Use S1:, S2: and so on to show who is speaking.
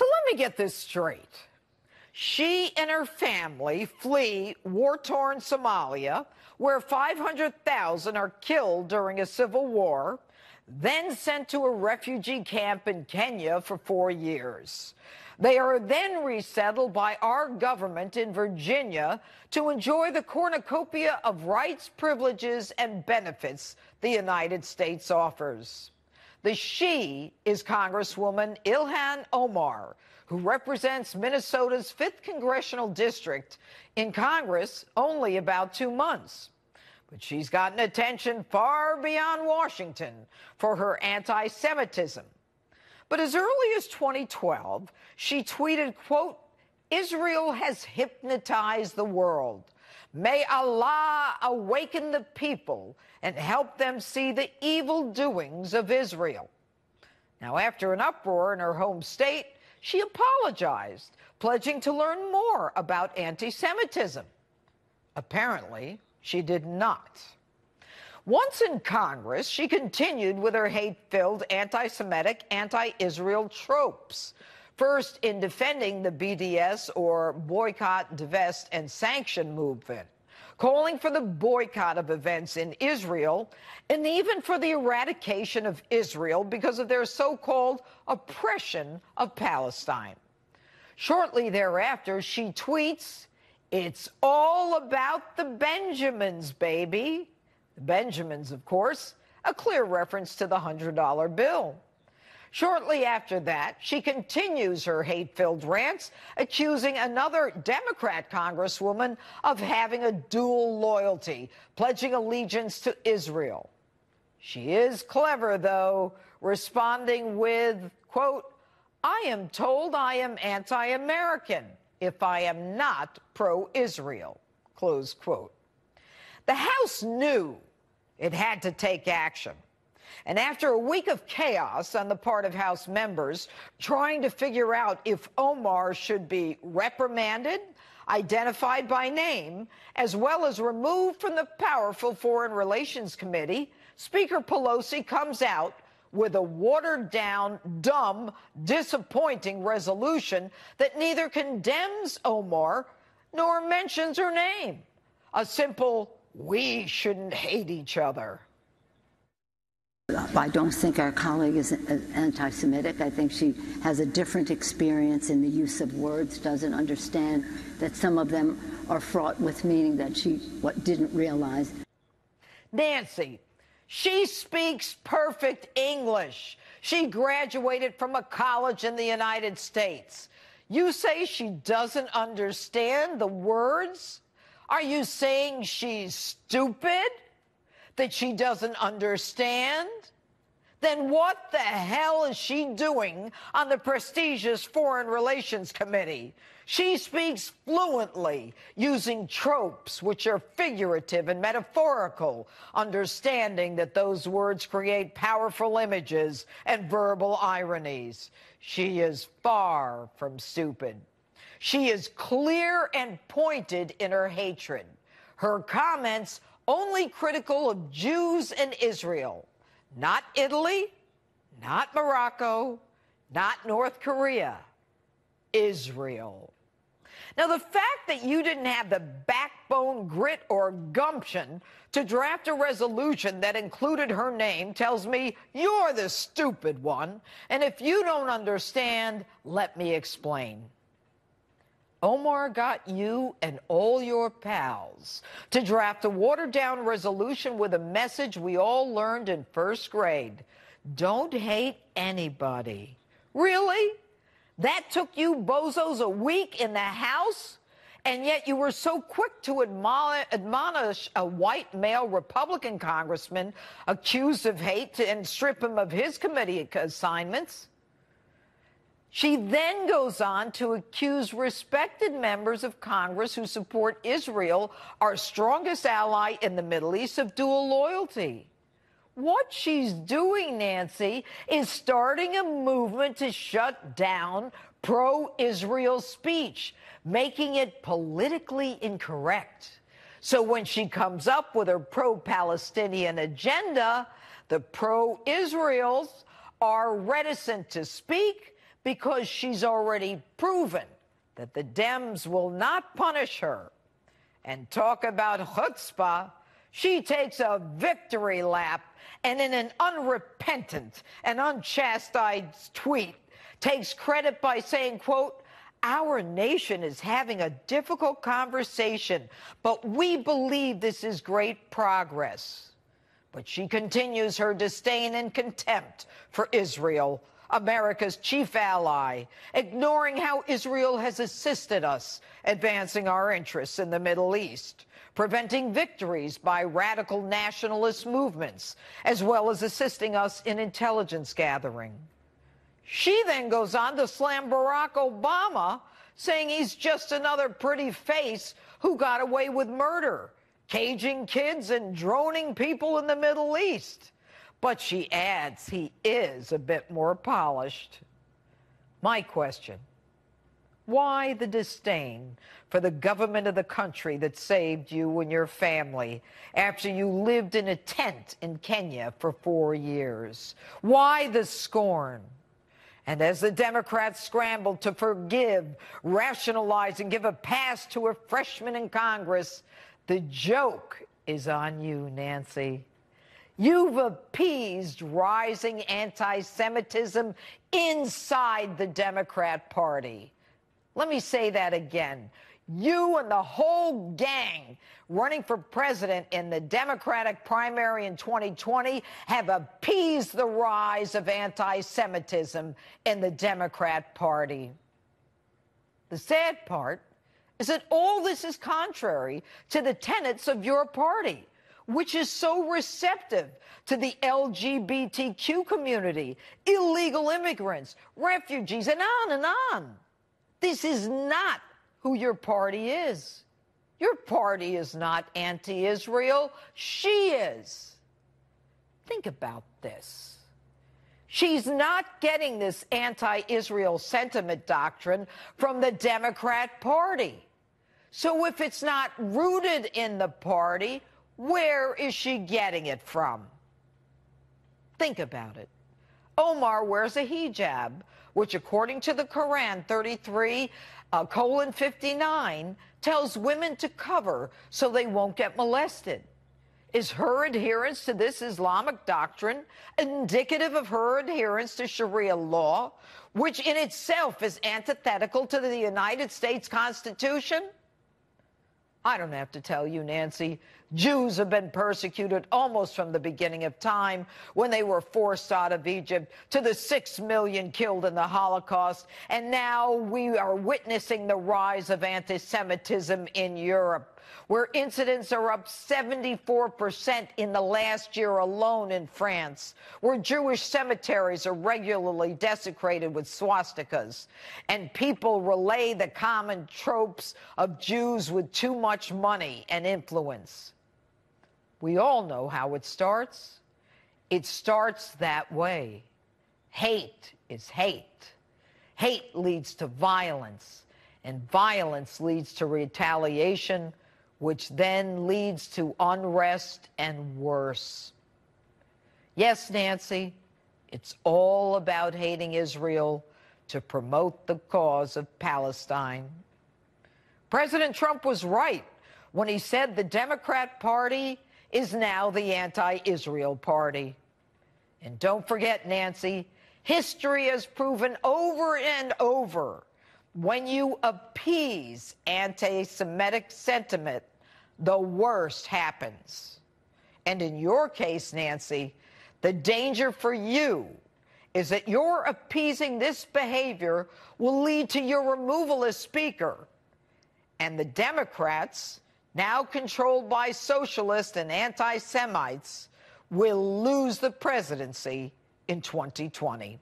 S1: So let me get this straight. She and her family flee war-torn Somalia, where 500,000 are killed during a civil war, then sent to a refugee camp in Kenya for 4 years. They are then resettled by our government in Virginia to enjoy the cornucopia of rights, privileges, and benefits the United States offers. The she is Congresswoman Ilhan Omar, who represents Minnesota's 5th Congressional District in Congress only about 2 months. But she's gotten attention far beyond Washington for her anti-Semitism. But as early as 2012, she tweeted, quote, "Israel has hypnotized the world. May Allah awaken the people and help them see the evil doings of Israel." Now, after an uproar in her home state, she apologized, pledging to learn more about anti-Semitism. Apparently, she did not. Once in Congress, she continued with her hate-filled anti-Semitic, anti-Israel tropes. First, in defending the BDS, or Boycott, Divest, and Sanction movement, calling for the boycott of events in Israel, and even for the eradication of Israel because of their so-called oppression of Palestine. Shortly thereafter, she tweets, "It's all about the Benjamins, baby." The Benjamins, of course, a clear reference to the $100 bill. Shortly after that, she continues her hate-filled rants, accusing another Democrat congresswoman of having a dual loyalty, pledging allegiance to Israel. She is clever, though, responding with, quote, "I am told I am anti-American if I am not pro-Israel," close quote. The House knew it had to take action. And after a week of chaos on the part of House members trying to figure out if Omar should be reprimanded, identified by name, as well as removed from the powerful Foreign Relations Committee, Speaker Pelosi comes out with a watered-down, dumb, disappointing resolution that neither condemns Omar nor mentions her name. A simple, "We shouldn't hate each other."
S2: I don't think our colleague is anti-Semitic. I think she has a different experience in the use of words, doesn't understand that some of them are fraught with meaning that she didn't realize.
S1: Nancy, she speaks perfect English. She graduated from a college in the United States. You say she doesn't understand the words? Are you saying she's stupid? That she doesn't understand? Then what the hell is she doing on the prestigious Foreign Relations Committee? She speaks fluently, using tropes which are figurative and metaphorical, understanding that those words create powerful images and verbal ironies. She is far from stupid. She is clear and pointed in her hatred. Her comments only critical of Jews and Israel, not Italy, not Morocco, not North Korea, Israel. Now, the fact that you didn't have the backbone, grit, or gumption to draft a resolution that included her name tells me you're the stupid one. And if you don't understand, let me explain. Omar got you and all your pals to draft a watered-down resolution with a message we all learned in first grade. Don't hate anybody. Really? That took you bozos a week in the House? And yet you were so quick to admonish a white male Republican congressman accused of hate and strip him of his committee assignments? She then goes on to accuse respected members of Congress who support Israel, our strongest ally in the Middle East, of dual loyalty. What she's doing, Nancy, is starting a movement to shut down pro-Israel speech, making it politically incorrect. So when she comes up with her pro-Palestinian agenda, the pro-Israels are reticent to speak because she's already proven that the Dems will not punish her. And talk about chutzpah, she takes a victory lap and in an unrepentant and unchastised tweet takes credit by saying, quote, "Our nation is having a difficult conversation, but we believe this is great progress." But she continues her disdain and contempt for Israel, America's chief ally, ignoring how Israel has assisted us advancing our interests in the Middle East, preventing victories by radical nationalist movements, as well as assisting us in intelligence gathering. She then goes on to slam Barack Obama, saying he's just another pretty face who got away with murder, caging kids and droning people in the Middle East. But she adds he is a bit more polished. My question, why the disdain for the government of the country that saved you and your family after you lived in a tent in Kenya for 4 years? Why the scorn? And as the Democrats scramble to forgive, rationalize, and give a pass to a freshman in Congress, the joke is on you, Nancy. You've appeased rising anti-Semitism inside the Democrat Party. Let me say that again. You and the whole gang running for president in the Democratic primary in 2020 have appeased the rise of anti-Semitism in the Democrat Party. The sad part is that all this is contrary to the tenets of your party, which is so receptive to the LGBTQ community, illegal immigrants, refugees, and on and on. This is not who your party is. Your party is not anti-Israel. She is. Think about this. She's not getting this anti-Israel sentiment doctrine from the Democrat Party. So if it's not rooted in the party, where is she getting it from? Think about it. Omar wears a hijab, which according to the Quran 33:59 tells women to cover so they won't get molested. Is her adherence to this Islamic doctrine indicative of her adherence to Sharia law, which in itself is antithetical to the United States Constitution? I don't have to tell you, Nancy, Jews have been persecuted almost from the beginning of time, when they were forced out of Egypt, to the 6 million killed in the Holocaust, and now we are witnessing the rise of anti-Semitism in Europe, where incidents are up 74% in the last year alone in France, where Jewish cemeteries are regularly desecrated with swastikas, and people relay the common tropes of Jews with too much money and influence. We all know how it starts. It starts that way. Hate is hate. Hate leads to violence, and violence leads to retaliation, which then leads to unrest and worse. Yes, Nancy, it's all about hating Israel to promote the cause of Palestine. President Trump was right when he said the Democrat Party is now the anti-Israel party. And don't forget, Nancy, history has proven over and over, when you appease anti-Semitic sentiment, the worst happens. And in your case, Nancy, the danger for you is that your appeasing this behavior will lead to your removal as Speaker. And the Democrats, now controlled by socialists and anti-Semites, will lose the presidency in 2020.